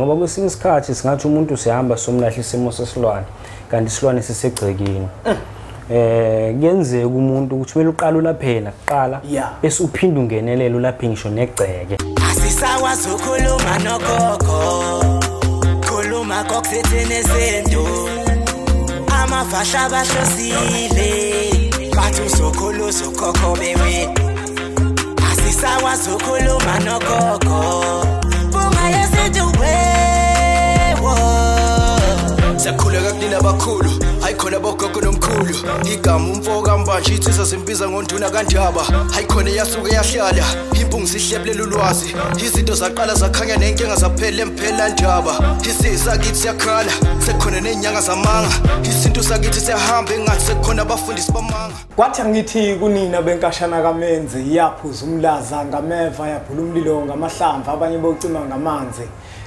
ngoba kwesinye isikhathi singathi umuntu sihamba somlahla isimo sesilwane kanti isilwane sisegcekeni kuyenzeka umuntu ukuthi kumele uqale ulaphela kuqala bese uphinde ungenelele ulaphe ngisho negceke asisakwazi ukukhuluma nogogo khuluma kokuthethe nezinto amafasha abahlosile bathi uzokhuluza ugogo bewe asisakwazi ukukhuluma nogogo bungaye sithi wewo Sakhuleka kunina abakhulu hayikhona abogogo nomkhulu igama umfoka mbanje ithi sasimbiza ngonduna kanjaba hayikhona yasuke yahlala impungu sihlebulela ulwazi izinto zaqala zakhanya nenkinga zaphela emphela njaba isisa kithi siyakhala sekukhona nenyanga zamanga izinto sakithi siyahamba engathi sekukhona abafundisi bamanga kwathi ngithi kunina benkashana kaMenzi yaphuza umlaza ngameva yaphula umlilo ngamahlamvu abanye bocima ngamanzi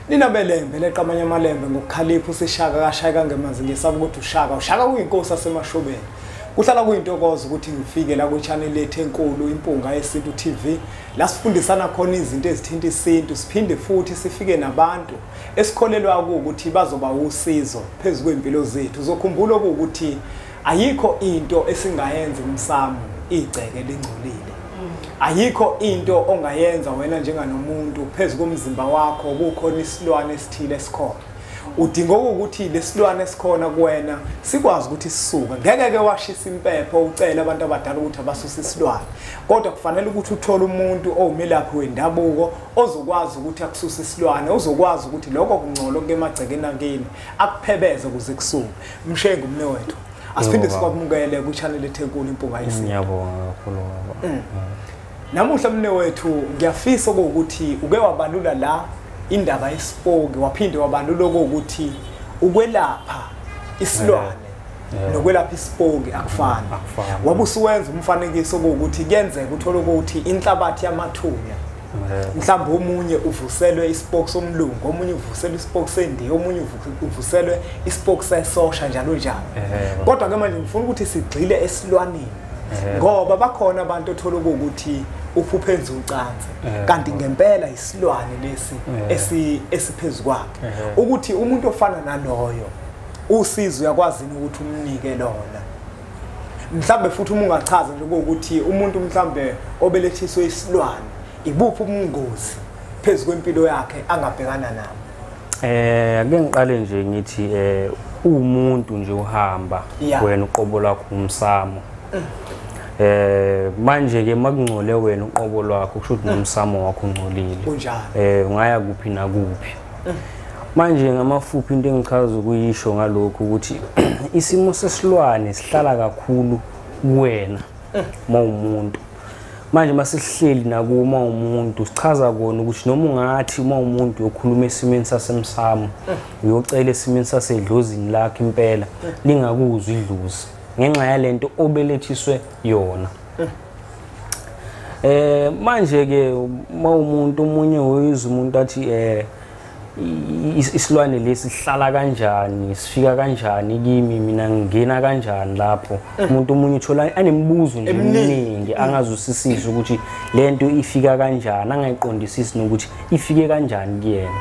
Nina belembe leqamanye amalembe ngokukhalipha usishaka kashayika ngemanzi ngesaba ukuthi ushaka kuyinkosi asemashobeni kuhlala kuyintokozo ukuthi ngifike la ku channel lethu enkulu impunga yesintu TV la sifundisana khona izinto ezithinta isintu siphinde futhi sifike nabantu esikholelwa ukuthi bazoba usizo phezulu kwempilo zethu uzokhumbula ukuthi ayikho into esingayenza umsamo igceke lengcolile ayikho into ongayenza wena njenganomuntu phezulu komzimba wakho kukhona isilwane esithile esikhona udinga ukuthi lesilwane esikhona kuwena sikwazi ukuthi sisuka ngeke washisa impepho ucela abantu abadala ukuthi abasusa isilwane kodwa kufanele ukuthi uthole umuntu owumelaphi wendabuko ozokwazi ukuthi akususa isilwane ozokwazi ukuthi lokho kungcolo kemagcekeni akini akuphebeze ukuze kusuke mshengu umne wethu asiphinde sikwamukele ku channel ethenkulu impunga yesintu ngiyabonga kakhulu baba Namuhla mne wethu ngiyafisa ukuthi uke wabalula la indaba yesipoki waphinde wabalula ukuthi ukwelapha isilwane nokwelapha isipoki akufani wabusuwenza umfanekiso ukuthi kuyenzeka uthola ukuthi inhlabathi yamathunya mhlawumbe omunye uvuselwe isipoki somlungu omunye uvuselwe isipoki sendiya omunye uvuselwe isipoki sesosha njalo njalo kodwa ke manje ngifuna ukuthi sigxile esilwaneni ngoba bakhona abantu othola ukuthi uphuphenza ucansi kanti ngempela isilwane lesi esiphezulu kwakhe ukuthi umuntu ofana naloyo usizo uyakwazi ukuthi umnike lona mhlambe futhi uma ungachaza nje ukuthi umuntu mhlambe obelethiswe isilwane ibuphi ubungozi phezulu kwempilo yakhe angabhekana nabo ake ngiqale nje ngithi umuntu nje uhamba wena uqobo lwakho umsamo manje ke makungcole wena uqobo lwakho kusho ukuthi nomsamo wakho ungcolile ungaya kuphi na kuphi manje ngamafuphi into engichaza ukuyisho ngalokho ukuthi isimo sesilwane sihlala kakhulu kuwena mawumuntu manje masihleli nakuma umuntu sichaza kona ukuthi noma ungathi uma umuntu yokhuluma esimeni sasemsamo uyocela esimeni sasedlozini lakhe impela lingakuzwa idlozi ngenxa yalento obelethiswe yona manje ke mawumuntu omunye oyizwa umuntu athi isilwane lesi sihlala kanjani sifika kanjani kimi mina ngena kanjani lapho umuntu omunye uthola anemibuzo nje eminingi angazusisisa ukuthi lento ifika kanjani angayiqondisisi nokuthi ifike kanjani kuyena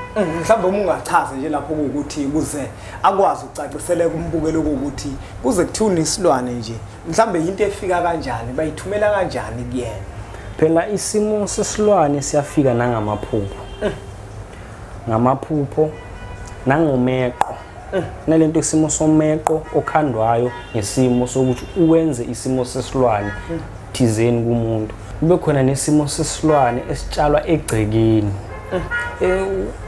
mhlawumbe uma ungachaza nje lapho ukuthi kuze akwazi ukucacisela kumbukelo ukuthi kuze kuthuna isilwane nje mhlawumbe into efika kanjani bayithumela kanjani kuyena phela isimo sesilwane siyafika ngamaphupho nangomeqo nalento isimo someqo okhandwayo ngesimo sokuthi uwenze isimo sesilwane thizeni kumuntu kube khona nesimo sesilwane esitshalwa egcekeni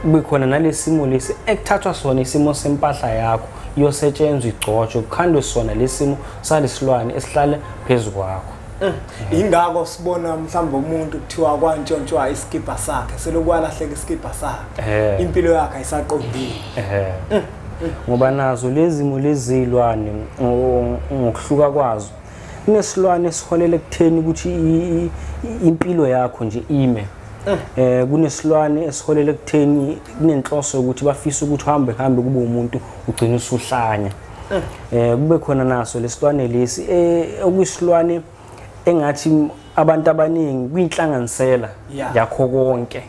kube khona nalesimo lesi ekuthathwa sona isimo sempahla yakho yosetshenzwa igcotshwe kukhandwe sona lesimo salesilwane esihlala phezulu kwakho ingako sibona mhlawumbe umuntu kuthiwa kwantshontshwa iskipa sakhe selokwalahleka iskipa sakhe impilo yakhe ayisaqondile ngoba nazo lezimo lezilwane ngokuhluka kwazo kunesilwane esiholela ekutheni ukuthi impilo yakho nje ime kunesilwane esiholela ekutheni kunenhloso ukuthi bafisa ukuthi uhambe kube umuntu ugcina usuhlanya kube khona naso lesilwane lesi okuyisilwane engathi abantu abaningi kwinhlanganisela yakho konke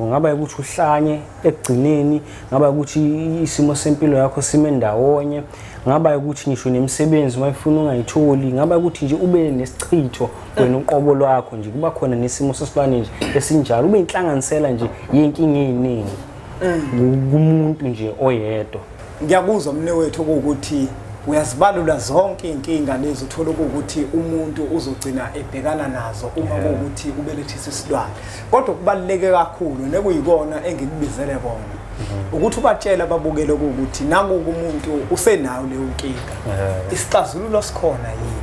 ngaba ukuthi uhlanye ekugcineni ngaba ukuthi isimo sempilo yakho sime ndawonye ngaba ukuthi ngisho nemisebenzi mayifuna ungayitholi ngaba ukuthi nje ube nesichitho wena uqobo lwakho nje kuba khona nesimo sesilwane nje esinjalo ube inhlanganisela nje yenkinga eziningi kumuntu nje oyedwa. Ngiyakuzwa mnewethu ukuthi uyazibalula zonke inkinga lezi uthola ukuthi umuntu uzogcina ebhekana nazo uma ukuthi ubelethisa isilwane. Kodwa kubaluleke kakhulu nekuyikona engikubizele kona ukuthi ubatshela ababukele ukuthi nangu umuntu usenayo leyo nkinga. Isixazululo sikhona yini?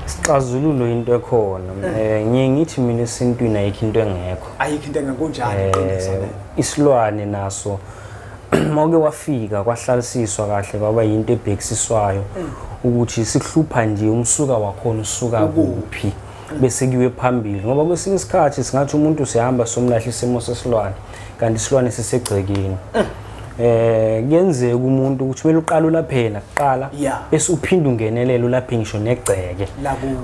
Isixazululo into ekhona. Ngithi mina esintwini ayikho into engekho. Ayikho into engekho njalo iqiniso le. Isilwane naso mawuke wafika kwahlalisiswa kahle kwaba yinto ebhekisiswayo ukuthi sikuhlupha nje umsuka wakhona usuka kuphi bese kiwe phambili ngoba kwesinye isikhathi singathi umuntu sihamba somlahla isimo sesilwane kanti isilwane sisegcekeni. Kuyenzeka umuntu ukuthi kumele uqale ulaphela kuqala bese uphinde ungenelele ulaphe ngisho negceke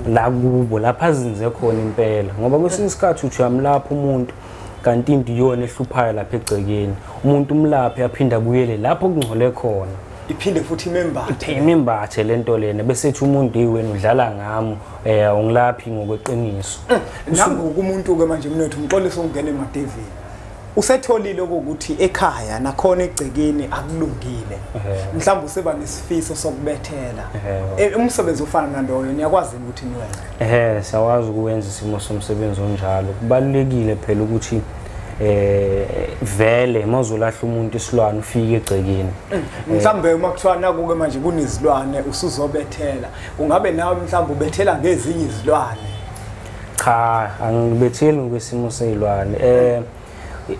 la kubo lapha azinze khona impela ngoba kwesinye isikhathi uthi uyamlapha umuntu kanti into iyona ehluphayo lapha egcekeni umuntu umlaphe aphinda abuyele lapho kungcole khona iphinde futhi imembathe lento lena bese ethi umuntu wena udlala ngami ungilaphi ngokweqiniso. Nangoku umuntu ke manje mnethu umxolisa ungena emadevini usetholile ukuthi ekhaya nakhona egcekeni akulungile mhlawumbe useba nesifiso sokubethela umsebenzi ufana nandoyo niyakwazi ukuthi niwenze. Siyawazi ukwenza isimo somsebenzi onjalo kubalulekile phela ukuthi vele mawuzolahla umuntu isilwane ufike egcekeni mhlawumbe uma kuthiwa nakuke manje kunezilwane usuzobethela ungabe nawe mhlawumbe ubethela ngezinye izilwane? Cha angibetheli ngokwesimo sezilwane.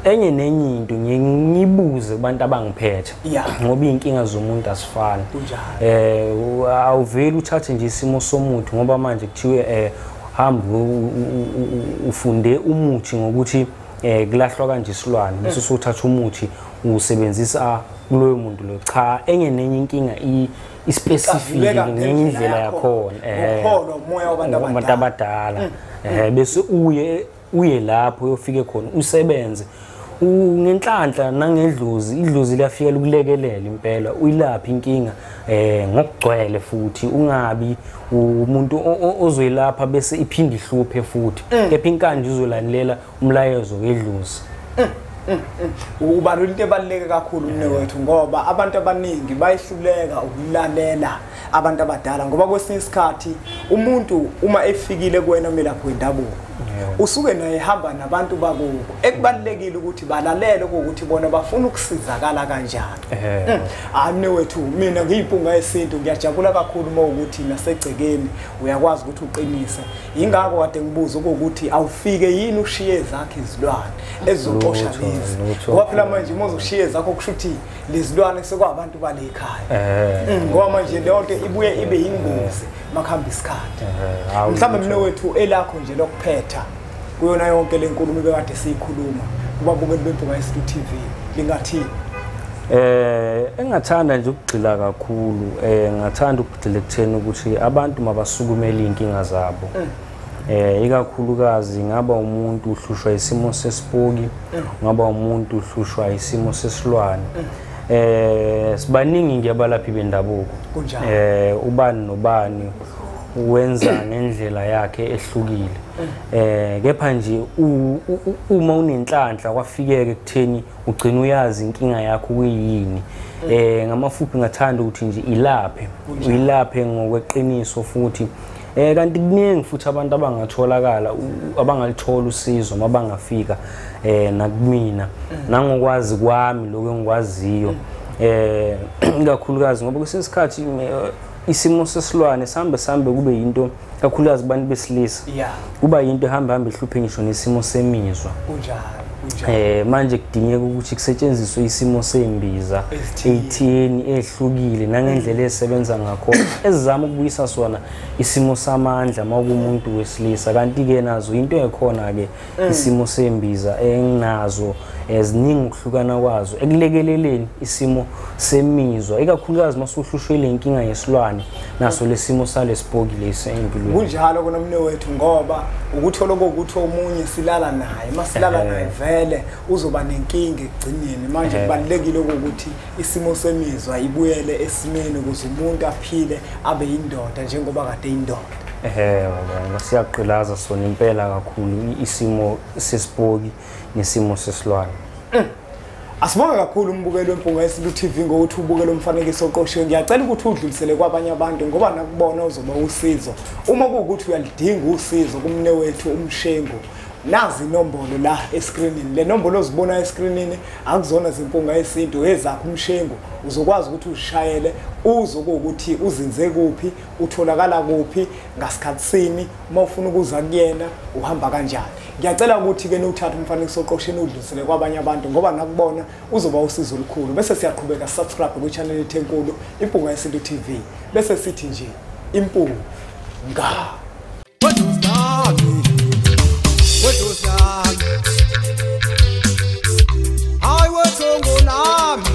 Enye nenye into ngibuze kubantu abangiphethe ngoba inkinga zomuntu asifani. Awuveli uthathe nje isimo somuntu ngoba manje kuthiwe hamba ufunde umuthi ngokuthi kulahlwa kanje isilwane bese usuthatha umuthi usebenzisa kuloyo muntu lo. Cha enye nenye inkinga ispecific ngenye indlela yakhona umoya wabantu abadala bese uye lapho uyofike khona usebenze ngenhlanhla nangedlozi idlozi liyafika ukulekelela impela uyilapha inkinga ngokugcwele futhi ungabi umuntu ozoyilapha bese iphinde ihluphe futhi kepha inkanje uzolanilela umlayezo wedlozi. Ubalula into ebaluleke kakhulu mnewethu ngoba abantu abaningi bayihluleka ukulalela abantu abadala ngoba kwesinye isikhathi umuntu uma efikile kuwena melapho wendabuko usuke naye ehamba nabantu bakubo ekubalulekile ukuthi balalele ukuthi bona bafuna ukusizakala kanjani. Mnewethu mina ngiyimpunga yesintu ngiyajabula kakhulu uma ukuthi nasegcekeni uyakwazi ukuthi uqinise ingakho kade ngibuza ukuthi awufike yini ushiye zakhe izilwane ezizoxosha lezi ngoba phela manje uma uzoshiye zakho kusho ukuthi lezilwane sekwabantu bale ekhaya ngoba manje lonke ibuye ibe yingozi makhamba isikhathi. Mhlawumbe mnewethu elakho nje lokuphetha kuyona yonke lenkulumo bekade siyikhuluma kubabukeli bempunga yesintu TV lingathini? Engathanda nje ukugxila kakhulu ngathanda ukugxila ekutheni ukuthi abantu mabasukumele inkinga zabo ikakhulukazi ngaba umuntu uhlushwa isimo sesipoki ngaba umuntu uhlushwa isimo sesilwane sibaningi ngiyabalaphi bendabuko ubani nobani wenza ngendlela yakhe ehlukile kepha nje uma unenhlanhla kwafikeke ekutheni ugcina uyazi inkinga yakho kuyini ngamafuphi ngathanda ukuthi nje ilaphe ngokweqiniso futhi kanti kuningi futhi abantu abangatholakala abangalithola usizo mabangafika nakumina nangokwazi kwami lokho engikwaziyo ikakhulukazi ngoba kwesinye isikhathi isimo sesilwane sambe kube yinto kakhulukazi abantu besilisa kuba yinto ehamba ihluphe ngisho nesimo semizwa manje kudingeka ukuthi kusetshenziswe isimo sembiza 18 ehlukile nangendlela esebenza ngakho ezizama ukubuyisa sona isimo samandla makumuntu wesilisa kanti ke nazo into ekhona ke isimo sembiza enginazo eziningi ukuhlukana kwazo ekulekeleleni isimo semizwa ikakhulukazi masuhlushwe lenkinga yesilwane naso lesimo salesipoki lesempilweni kunjalo kunomne wethu ngoba ukuthola ukuthi omunye silala naye masilala naye vele uzoba nenkinga egcineni manje kubalekile ukuthi isimo semizwa ibuyele esimeni ukuze umuntu aphile abe indoda njengoba kade indoda baba siyaqhilaza sona impela kakhulu isimo sesipoki nesimo sesilwane Asibonga kakhulu umbukelo wempunga yesintu TV ngokuthi ubukele umfanekiso oqoshiwe ngiyacela ukuthi udlulisele kwabanye abantu ngoba nakubona uzoba usizo uma kuukuthi uyalidinga usizo kumne wethu umshengu nazi inombolo la escreenini le nombolo ozibona escreenini akuzona izimpunga yesintu ezakho umshengu uzokwazi ukuthi ushayele uzokuthi uzinze kuphi utholakala kuphi ngasikhatsini uma ufuna ukuza kuyena uhamba kanjani ngiyacela ukuthi ke nothatha umfanekiso oqosheni udlulisele kwabanye abantu ngoba nakubona uzoba usizo olukhulu bese siyaqhubeka subscribe ku channel yethu enkulu impunga yesintu TV bese sithi nje impunga Hayi wethongo lami